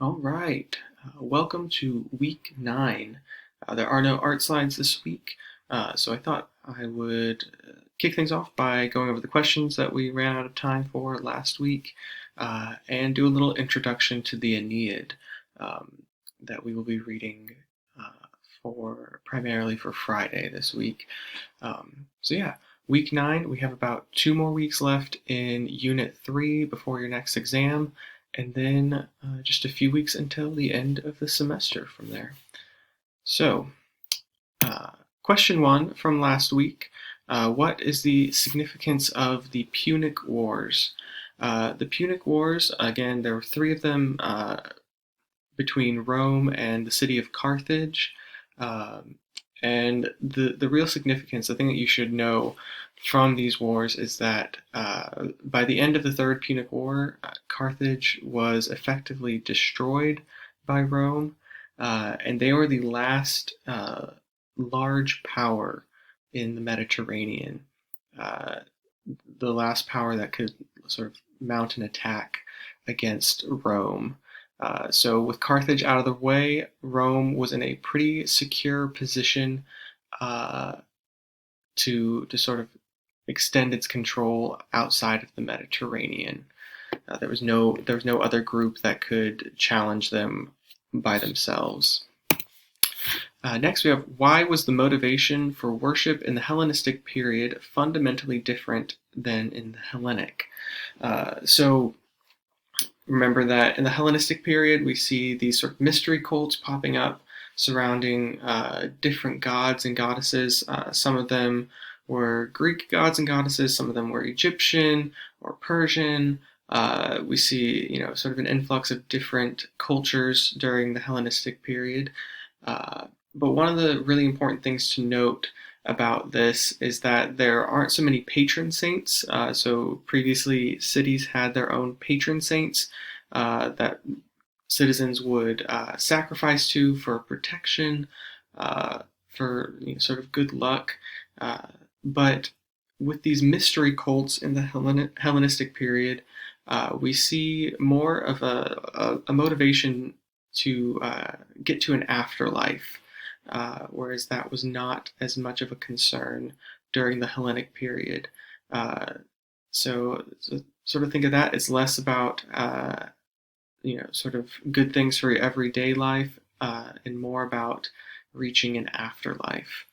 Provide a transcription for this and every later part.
All right. Welcome to week 9. There are no art slides this week, so I thought I would kick things off by going over the questions that we ran out of time for last week and do a little introduction to the Aeneid that we will be reading uh, for primarily for Friday this week. So, week 9, we have about 2 more weeks left in Unit 3 before your next exam and then just a few weeks until the end of the semester from there. So, uh, question 1 from last week. What is the significance of the Punic Wars? The Punic Wars, again, there were 3 of them between Rome and the city of Carthage. Um, and the real significance, the thing that you should know from these wars is that by the end of the Third Punic War, Carthage was effectively destroyed by Rome, and they were the last large power in the Mediterranean, uh, the last power that could sort of mount an attack against Rome. So, with Carthage out of the way, Rome was in a pretty secure position uh, to sort of extend its control outside of the Mediterranean. There was no other group that could challenge them by themselves. Next, we have why was the motivation for worship in the Hellenistic period fundamentally different than in the Hellenic? So remember that in the Hellenistic period, we see these sort of mystery cults popping up surrounding different gods and goddesses. Some of them were Greek gods and goddesses, some of them were Egyptian or Persian. We see, sort of an influx of different cultures during the Hellenistic period. But one of the really important things to note about this is that there aren't so many patron saints. So previously, cities had their own patron saints that citizens would sacrifice to for protection, for sort of good luck. Uh, but with these mystery cults in the Hellenistic period, we see more of a motivation to get to an afterlife, whereas that was not as much of a concern during the Hellenic period. Uh, so sort of think of that as less about sort of good things for your everyday life, and more about reaching an afterlife.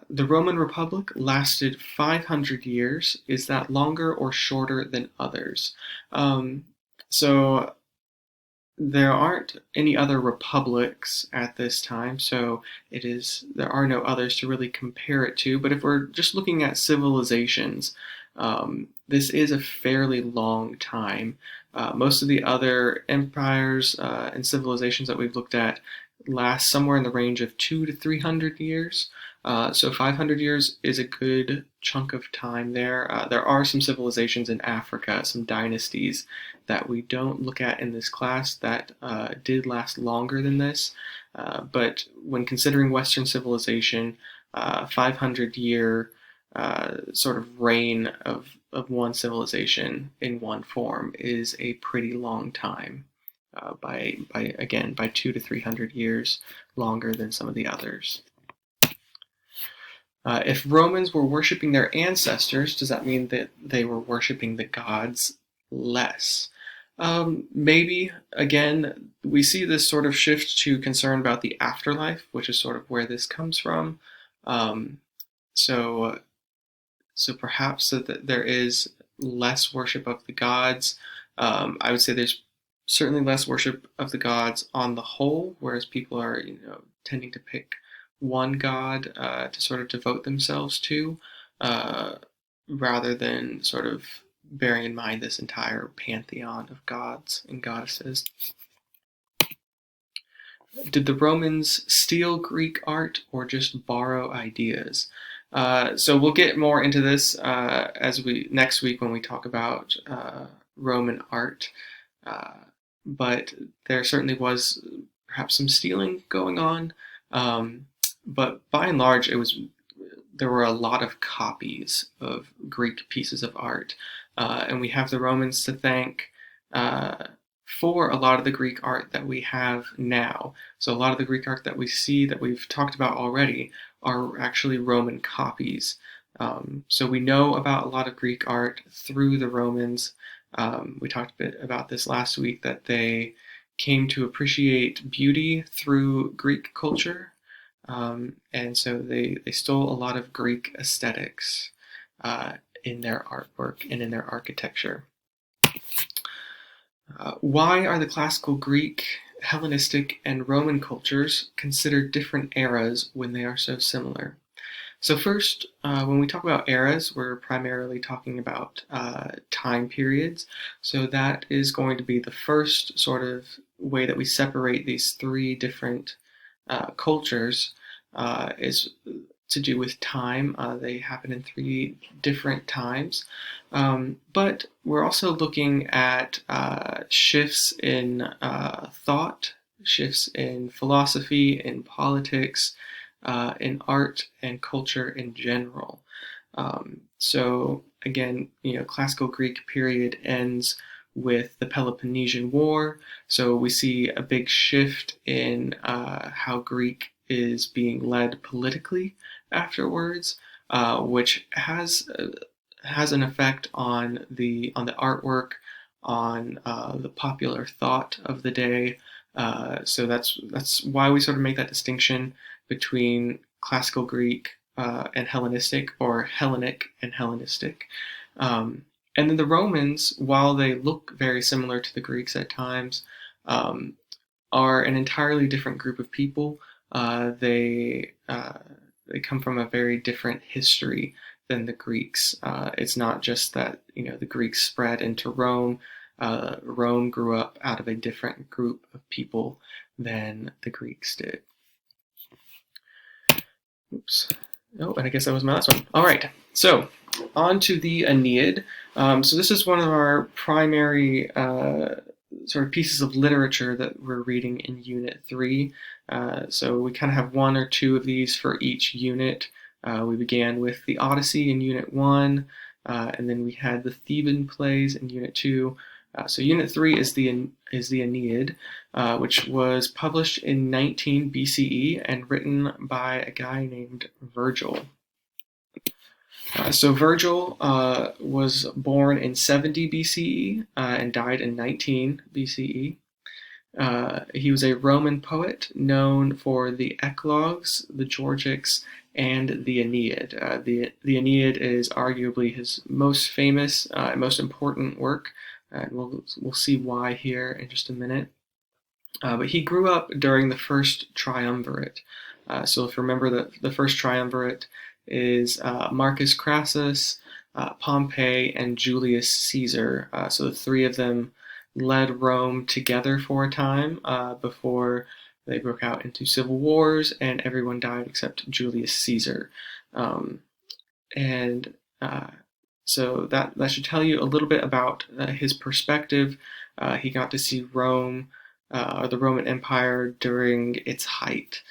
The Roman Republic lasted 500 years. Is that longer or shorter than others? So there aren't any other republics at this time, so there are no others to really compare it to. But if we're just looking at civilizations, this is a fairly long time. Most of the other empires and civilizations that we've looked at last somewhere in the range of 2 to 300 years. So 500 years is a good chunk of time there. There are some civilizations in Africa, some dynasties that we don't look at in this class that did last longer than this. But when considering Western civilization, 500-year sort of reign of one civilization in one form is a pretty long time. By 2 to 300 years longer than some of the others. If Romans were worshiping their ancestors, does that mean that they were worshiping the gods less? Maybe. Again, we see this sort of shift to concern about the afterlife, which is sort of where this comes from. Um, so, so perhaps that there is less worship of the gods. I would say there's certainly less worship of the gods on the whole, whereas people are, tending to pick one god to sort of devote themselves to, uh, rather than sort of bearing in mind this entire pantheon of gods and goddesses. Did the Romans steal Greek art or just borrow ideas? So we'll get more into this as we next week when we talk about Roman art. Uh, but there certainly was perhaps some stealing going on. But by and large, there were a lot of copies of Greek pieces of art, and we have the Romans to thank. for a lot of the Greek art that we have now. So a lot of the Greek art that we see that we've talked about already are actually Roman copies. So we know about a lot of Greek art through the Romans. We talked a bit about this last week, that they came to appreciate beauty through Greek culture. And so they stole a lot of Greek aesthetics in their artwork and in their architecture. Why are the classical Greek, Hellenistic, and Roman cultures considered different eras when they are so similar? So first, when we talk about eras, we're primarily talking about time periods. So that is going to be the first sort of way that we separate these three different cultures, is to do with time. They happen in three different times. But we're also looking at shifts in thought, shifts in philosophy, in politics, in art and culture in general. So again, classical Greek period ends with the Peloponnesian War. So we see a big shift in how Greek is being led politically afterwards, which has an effect on the artwork, on the popular thought of the day. So that's why we sort of make that distinction between classical Greek and Hellenistic, or Hellenic and Hellenistic. And then the Romans, while they look very similar to the Greeks at times, are an entirely different group of people. They come from a very different history than the Greeks. It's not just that the Greeks spread into Rome. Rome grew up out of a different group of people than the Greeks did. Oops. Oh, and I guess that was my last one. All right, so on to the Aeneid. So this is one of our primary sort of pieces of literature that we're reading in Unit 3. So we kind of have one or two of these for each unit. We began with the Odyssey in Unit 1, and then we had the Theban plays in Unit 2. So Unit 3 is the Aeneid, which was published in 19 BCE and written by a guy named Virgil. So Virgil was born in 70 BCE and died in 19 BCE. He was a Roman poet known for the Eclogues, the Georgics, and the Aeneid. The Aeneid is arguably his most famous and most important work, and we'll see why here in just a minute. But he grew up during the first triumvirate. So if you remember, the first triumvirate is Marcus Crassus, Pompey, and Julius Caesar. So the three of them led Rome together for a time before they broke out into civil wars and everyone died except Julius Caesar. So that should tell you a little bit about his perspective. He got to see Rome, or the Roman Empire, during its height.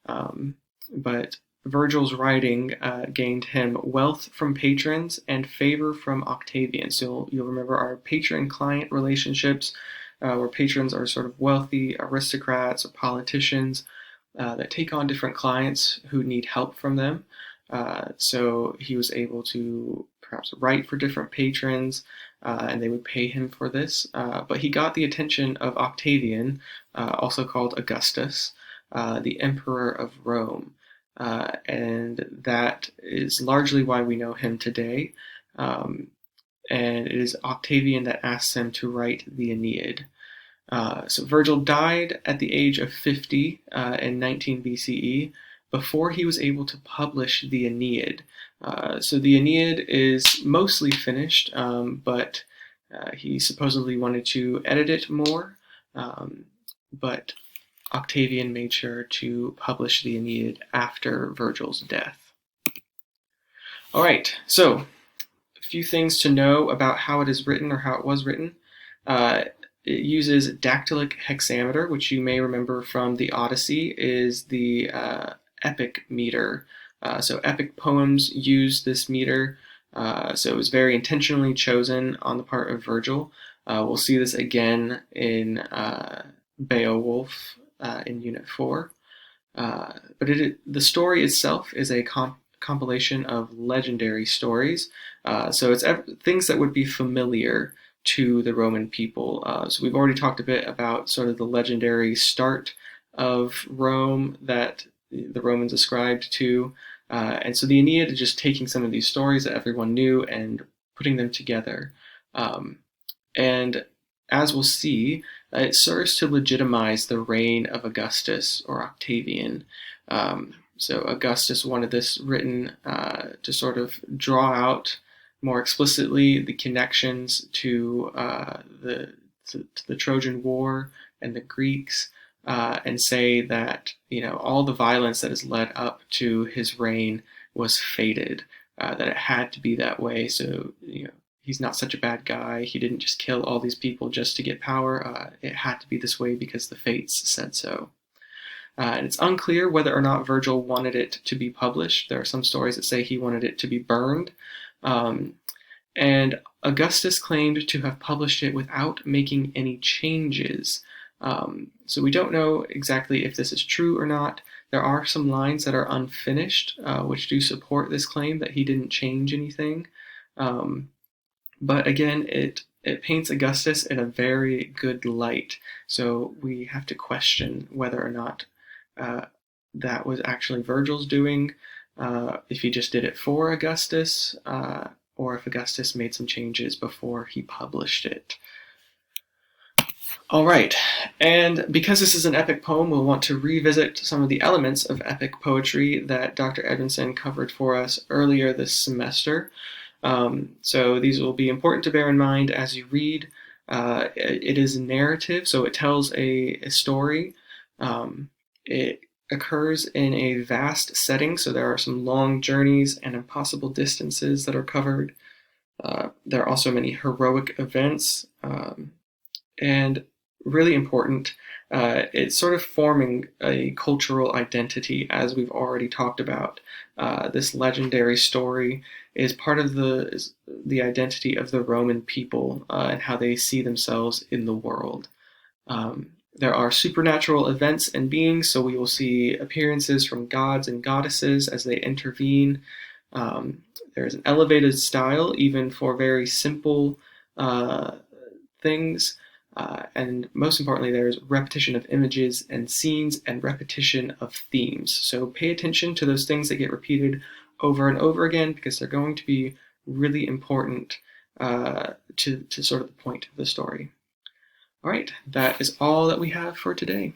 But Virgil's writing gained him wealth from patrons and favor from Octavian. So you'll remember our patron-client relationships, where patrons are sort of wealthy aristocrats or politicians that take on different clients who need help from them. So he was able to perhaps write for different patrons, and they would pay him for this. But he got the attention of Octavian, also called Augustus, the Emperor of Rome. And that is largely why we know him today. And it is Octavian that asks him to write the Aeneid. So Virgil died at the age of 50 in 19 BCE, before he was able to publish the Aeneid. So the Aeneid is mostly finished, but he supposedly wanted to edit it more, but Octavian made sure to publish the Aeneid after Virgil's death. All right, so a few things to know about how it is written, or how it was written. It uses dactylic hexameter, which you may remember from the Odyssey is the epic meter. So epic poems use this meter, so it was very intentionally chosen on the part of Virgil. We'll see this again in Beowulf in Unit 4. But the story itself is a compilation of legendary stories. So it's things that would be familiar to the Roman people. So we've already talked a bit about sort of the legendary start of Rome that the Romans ascribed to. And so the Aeneid is just taking some of these stories that everyone knew and putting them together. And as we'll see, it serves to legitimize the reign of Augustus or Octavian. So Augustus wanted this written to sort of draw out more explicitly the connections to the Trojan War and the Greeks, and say that all the violence that has led up to his reign was fated, that it had to be that way. So he's not such a bad guy. He didn't just kill all these people just to get power. It had to be this way because the fates said so. And it's unclear whether or not Virgil wanted it to be published. There are some stories that say he wanted it to be burned. And Augustus claimed to have published it without making any changes. So we don't know exactly if this is true or not. There are some lines that are unfinished, which do support this claim that he didn't change anything. But again, it paints Augustus in a very good light. So we have to question whether or not that was actually Virgil's doing, if he just did it for Augustus, or if Augustus made some changes before he published it. All right, and because this is an epic poem, we'll want to revisit some of the elements of epic poetry that Dr. Edmondson covered for us earlier this semester. So these will be important to bear in mind as you read. It is narrative, so it tells a story. It occurs in a vast setting, so there are some long journeys and impossible distances that are covered. There are also many heroic events, and really important, it's sort of forming a cultural identity, as we've already talked about. This legendary story is part of the identity of the Roman people, and how they see themselves in the world. There are supernatural events and beings, so we will see appearances from gods and goddesses as they intervene. There's an elevated style, even for very simple things. And most importantly, there's repetition of images and scenes and repetition of themes. So pay attention to those things that get repeated over and over again, because they're going to be really important to sort of the point of the story. All right, that is all that we have for today.